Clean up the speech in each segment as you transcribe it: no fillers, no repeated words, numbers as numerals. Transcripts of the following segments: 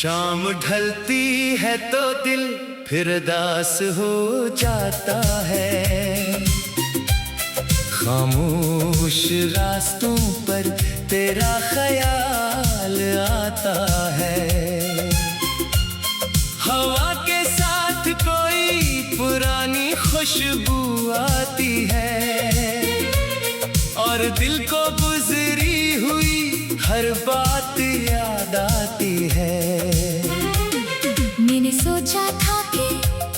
शाम ढलती है तो दिल फिर दास हो जाता है। खामोश रास्तों पर तेरा ख्याल आता है। हवा के साथ कोई पुरानी खुशबू आती है और दिल को गुजरी हुई हर बात याद आती है। मैंने सोचा था कि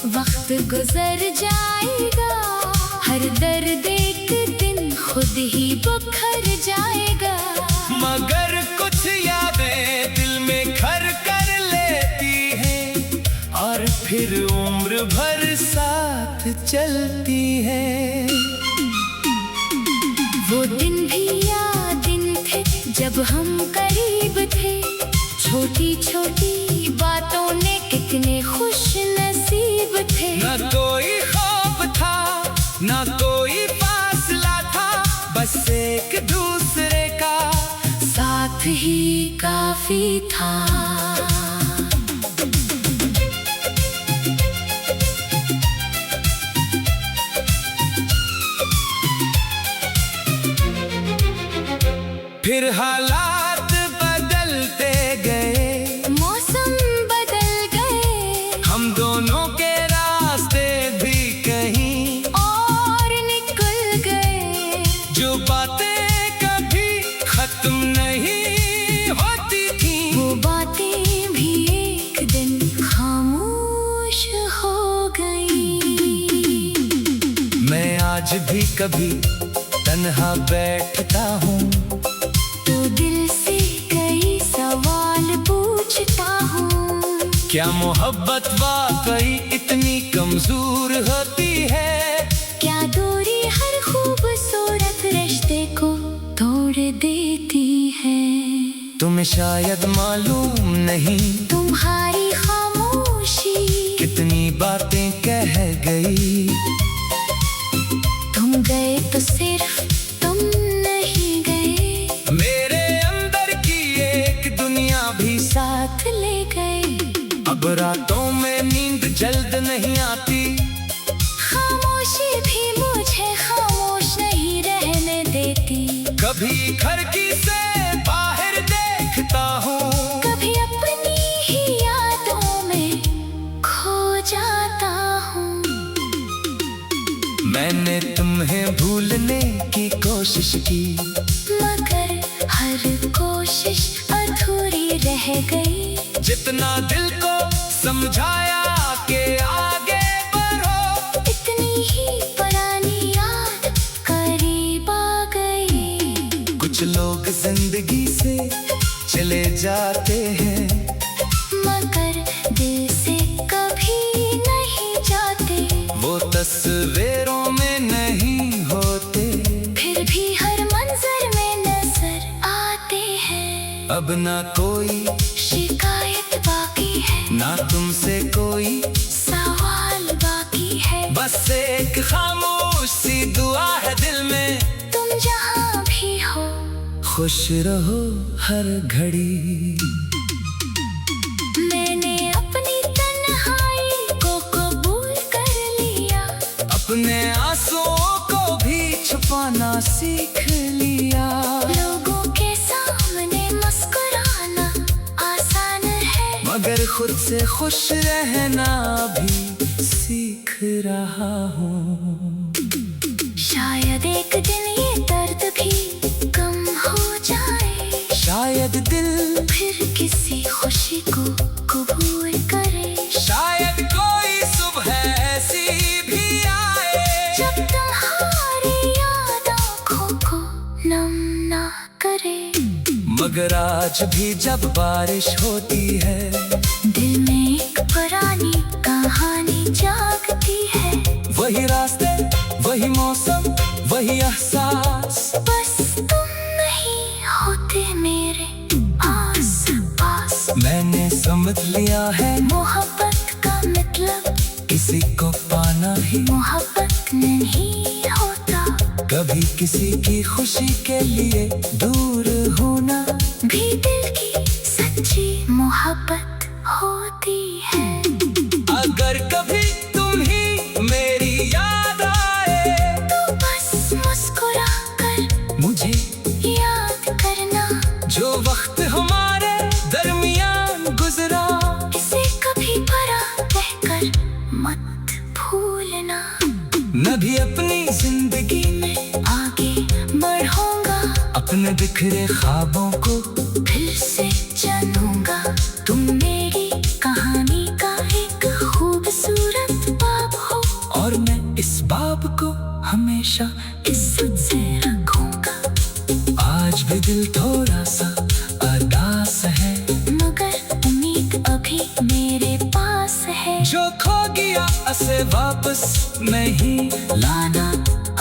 वक्त गुजर जाएगा, हर दर्द एक दिन खुद ही बिखर जाएगा। मगर कुछ यादें दिल में घर कर लेती हैं और फिर उम्र भर साथ चलती हैं। वो दिन भी याद दिन थे जब हम करीब थे, छोटी छोटी बातों ने कितने खुश नसीब थे। न कोई खौफ था न कोई फासला था, बस एक दूसरे का साथ ही काफी था। फिर हालात बदलते गए, मौसम बदल गए, हम दोनों के रास्ते भी कहीं और निकल गए। जो बातें कभी खत्म नहीं होती थी, वो बातें भी एक दिन खामोश हो गई। मैं आज भी कभी तन्हा बैठता हूँ तो दिल से कई सवाल पूछता हूँ। क्या मोहब्बत वाकई इतनी कमजोर होती है? क्या दूरी हर खूबसूरत रिश्ते को तोड़ देती है? तुम्हें शायद मालूम नहीं तुम्हारी खामोशी कितनी बातें कह गई। तुम गए तो सिर्फ तुम नहीं गए, मेरे अंदर की एक दुनिया भी साथ ले गए। अब रातों में नींद जल्द नहीं आती, खामोशी भी मुझे खामोश नहीं रहने देती। कभी खिड़की से बाहर देखता हूँ, कभी अपनी ही यादों में खो जाता हूँ। मैंने तुम्हें भूलने की कोशिश की, मगर हर कोशिश अधूरी रह गई। जितना दिल को समझाया कि आगे बढ़ो, इतनी ही पुरानी याद करीब आ गई। कुछ लोग जिंदगी से चले जाते हैं, मगर दिल से कभी नहीं जाते। वो तस्वीरों में नहीं होते, फिर भी हर मंजर में नजर आते हैं। अब ना कोई शिकायत बाकी है, ना तुमसे कोई सवाल बाकी है। बस एक खामोश सी दुआ है दिल में, तुम जहाँ भी हो खुश रहो हर घड़ी। मैंने अपनी तन्हाई को कबूल कर लिया, अपने आंसुओं को भी छुपाना सीख लिया। लोगों के सामने मुस्कुराना आसान है, मगर खुद से खुश रहना भी सीख रहा हूँ। शायद एक दिन ये दर्द भी कम हो जाए, शायद दिल फिर किसी खुशी को कबूल करे। शायद कोई सुबह ऐसी भी आए, जब तुम्हारी याद आँखों को नम ना करे। मगर आज भी जब बारिश होती है, दिल में एक पुरानी कहानी जागती है। वही रास्ते वही मौसम वही एहसास, बस तुम नहीं होते मेरे आस पास। मैंने समझ लिया है मोहब्बत का मतलब किसी को पाना ही मोहब्बत नहीं होता। कभी किसी की खुशी के लिए दूर होना भी दिल की सच्ची मोहब्बत मैं भी अपनी जिंदगी में आगे बढ़ूंगा, अपने बिखरे ख्वाबों को फिर से जानूंगा। तुम मेरी कहानी का एक खूबसूरत बाब हो, और मैं इस बाब को हमेशा इज्जत से रखूंगा। आज भी दिल थोड़ा सा अदास है, मगर उम्मीद अभी मेरे पास है। जो खो गया उसे वापस नहीं लाना,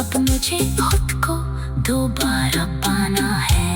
अब मुझे खुद को दोबारा पाना है।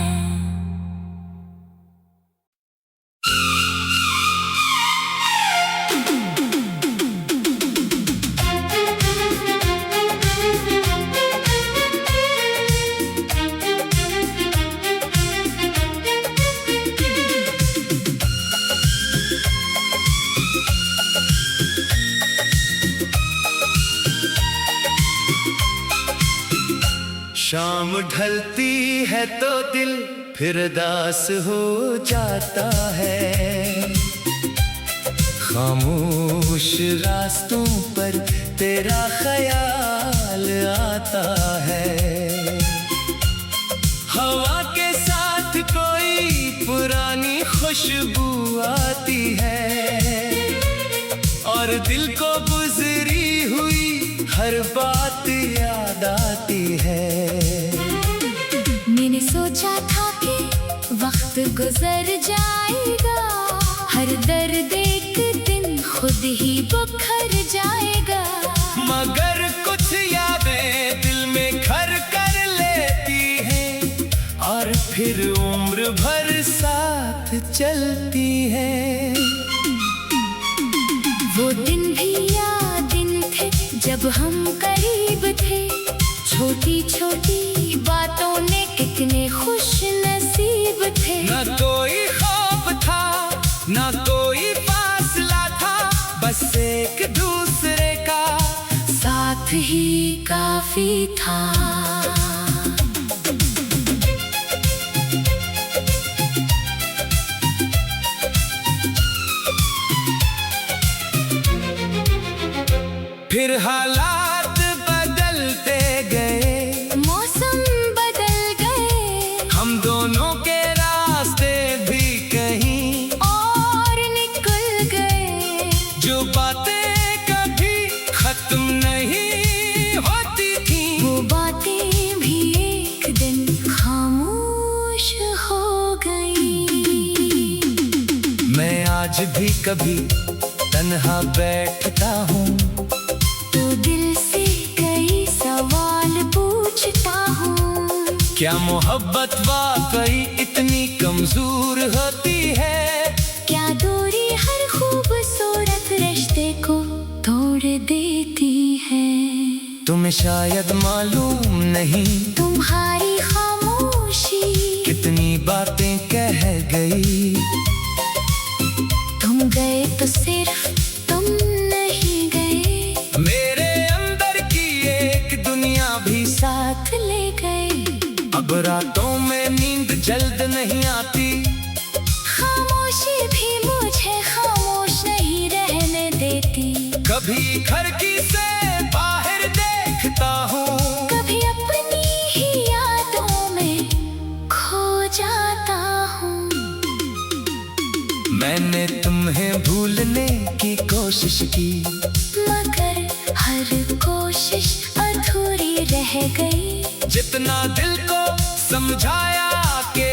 शाम ढलती है तो दिल फिर दास हो जाता है, खामोश रास्तों पर तेरा ख्याल आता है। हवा के साथ कोई पुरानी खुशबू आती है, और दिल को गुजरी हुई हर बात याद आती है। मैंने सोचा था कि वक्त गुजर जाएगा, हर दर्द एक दिन खुद ही बिखर जाएगा। मगर कुछ यादें दिल में घर कर लेती हैं, और फिर उम्र भर साथ चलती हैं। वो दिन भी या दिन थे जब हम करीब थे, छोटी छोटी बातों ने कितने खुश नसीब थे। न कोई खौफ था न कोई फासला था, बस एक दूसरे का साथ ही काफी था। फिर हालात बदलते गए, मौसम बदल गए, हम दोनों के रास्ते भी कहीं और निकल गए। जो बातें कभी खत्म नहीं होती थी, वो बातें भी एक दिन खामोश हो गई। मैं आज भी कभी तन्हा बैठता हूँ, तो दिल से कई सवाल पूछता हूँ। क्या मोहब्बत वाकई इतनी कमजोर होती है? क्या दूरी हर खूबसूरत रिश्ते को तोड़ देती है? तुम्हें शायद मालूम नहीं, तुम्हारी खामोशी कितनी बातें कह गई। तुम गए तो सिर्फ तुम नहीं गए, मेरे अंदर की एक दुनिया भी साथ ले गए। अब रातों में नींद जल्द नहीं आती, खामोशी भी मुझे खामोश नहीं रहने देती। कभी खिड़की से बाहर देखता हूँ, कभी अपनी ही यादों में खो जाता हूँ। मैंने तुम्हें भूलने की कोशिश की, मगर हर कोशिश अधूरी रह गई। जितना दिल को समझाया के